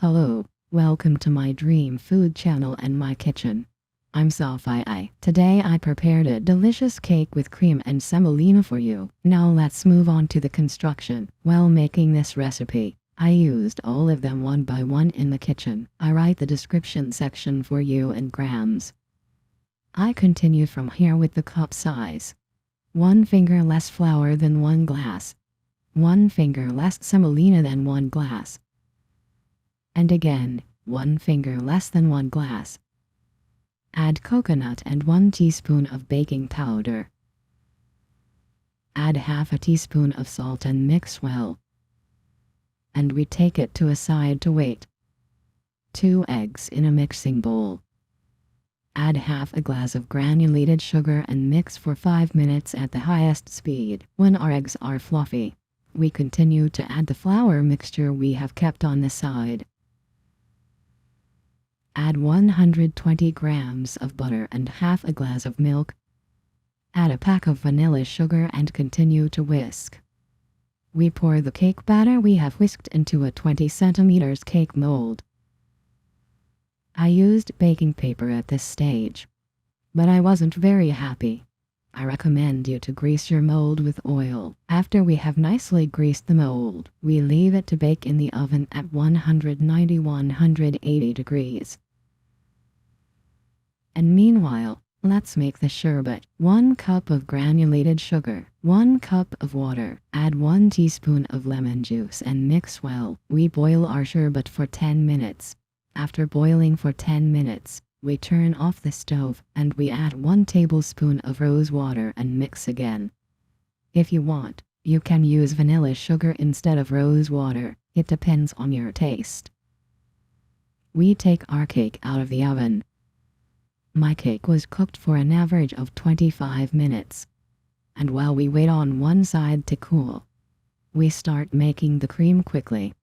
Hello, welcome to my dream food channel and my kitchen. I'm Sophie. Today I prepared a delicious cake with cream and semolina for you. Now let's move on to the construction. While making this recipe, I used all of them one by one in the kitchen. I write the description section for you in grams. I continue from here with the cup size. 1 finger less flour than 1 glass. 1 finger less semolina than 1 glass. And again, 1 finger less than 1 glass. Add coconut and 1 teaspoon of baking powder. Add half a teaspoon of salt and mix well. And we take it to a side to wait. 2 eggs in a mixing bowl. Add half a glass of granulated sugar and mix for 5 minutes at the highest speed. When our eggs are fluffy, we continue to add the flour mixture we have kept on the side. Add 120 grams of butter and half a glass of milk. Add a pack of vanilla sugar and continue to whisk. We pour the cake batter we have whisked into a 20 centimeters cake mold. I used baking paper at this stage, but I wasn't very happy. I recommend you to grease your mold with oil. After we have nicely greased the mold, we leave it to bake in the oven at 190–180 degrees. And meanwhile, let's make the sherbet. 1 cup of granulated sugar, 1 cup of water, add 1 teaspoon of lemon juice and mix well. We boil our sherbet for 10 minutes. After boiling for 10 minutes, we turn off the stove and we add 1 tablespoon of rose water and mix again. If you want, you can use vanilla sugar instead of rose water. It depends on your taste. We take our cake out of the oven. My cake was cooked for an average of 25 minutes. And while we wait on one side to cool, we start making the cream quickly.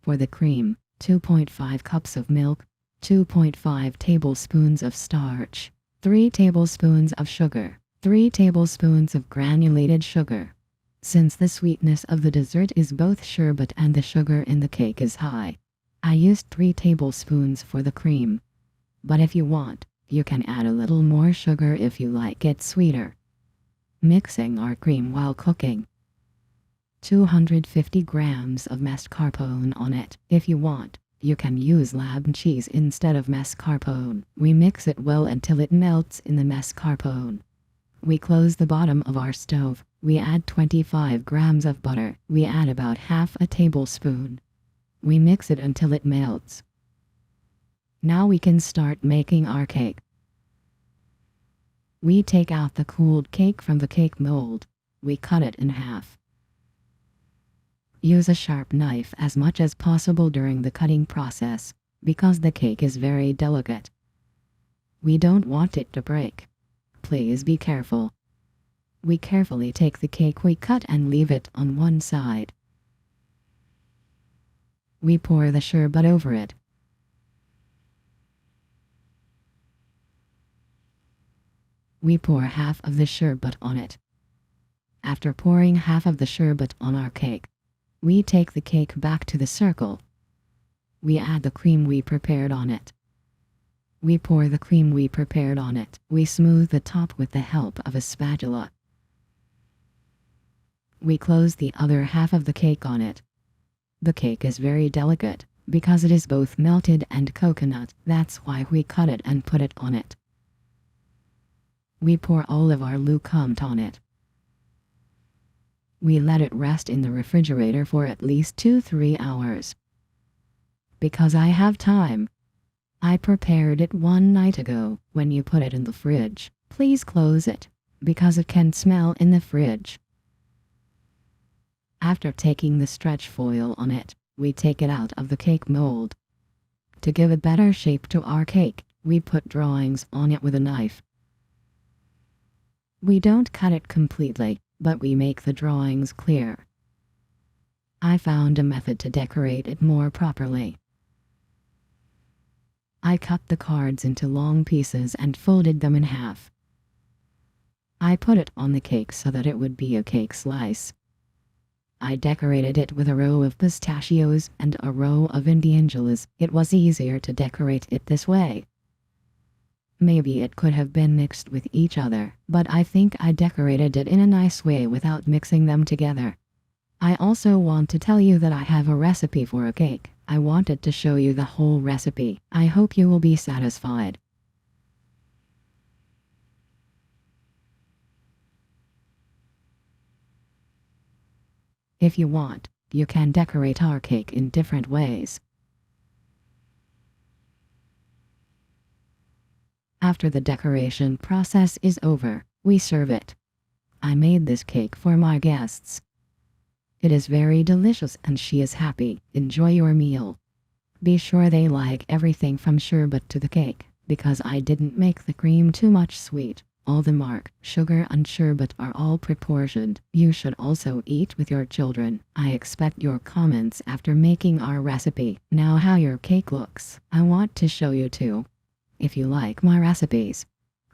For the cream, 2.5 cups of milk, 2.5 tablespoons of starch, 3 tablespoons of sugar, 3 tablespoons of granulated sugar. Since the sweetness of the dessert is both sherbet and the sugar in the cake is high, I used 3 tablespoons for the cream. But if you want, you can add a little more sugar if you like it sweeter. Mixing our cream while cooking. 250 grams of mascarpone on it. If you want, you can use Labneh cheese instead of mascarpone. We mix it well until it melts in the mascarpone. We close the bottom of our stove. We add 25 grams of butter. We add about half a tablespoon. We mix it until it melts. Now we can start making our cake. We take out the cooled cake from the cake mold. We cut it in half. Use a sharp knife as much as possible during the cutting process, because the cake is very delicate. We don't want it to break. Please be careful. We carefully take the cake we cut and leave it on one side. We pour the sherbet over it. We pour half of the sherbet on it. After pouring half of the sherbet on our cake, we take the cake back to the circle. We add the cream we prepared on it. We pour the cream we prepared on it. We smooth the top with the help of a spatula. We close the other half of the cake on it. The cake is very delicate because it is both melted and coconut. That's why we cut it and put it on it. We pour all of our lecompte on it. We let it rest in the refrigerator for at least 2–3 hours. Because I have time, I prepared it one night ago. When you put it in the fridge, please close it, because it can smell in the fridge. After taking the stretch foil on it, we take it out of the cake mold. To give a better shape to our cake, we put drawings on it with a knife. We don't cut it completely, but we make the drawings clear. I found a method to decorate it more properly. I cut the cards into long pieces and folded them in half. I put it on the cake so that it would be a cake slice. I decorated it with a row of pistachios and a row of Indian jellies. It was easier to decorate it this way. Maybe it could have been mixed with each other, but I think I decorated it in a nice way without mixing them together. I also want to tell you that I have a recipe for a cake. I wanted to show you the whole recipe. I hope you will be satisfied. If you want, you can decorate our cake in different ways. After the decoration process is over, we serve it. I made this cake for my guests. It is very delicious and she is happy. Enjoy your meal. Be sure they like everything from sherbet to the cake, because I didn't make the cream too much sweet. All the milk, sugar and sherbet are all proportioned. You should also eat with your children. I expect your comments after making our recipe. Now how your cake looks, I want to show you too. If you like my recipes,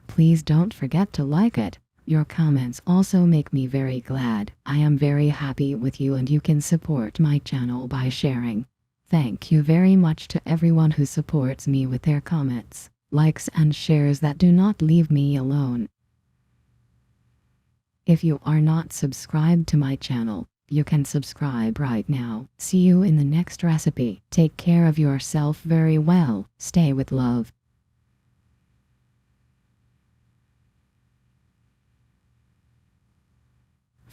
please don't forget to like it. Your comments also make me very glad. I am very happy with you and you can support my channel by sharing. Thank you very much to everyone who supports me with their comments, likes and shares that do not leave me alone. If you are not subscribed to my channel, you can subscribe right now. See you in the next recipe. Take care of yourself very well. Stay with love.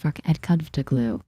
Forget to glue.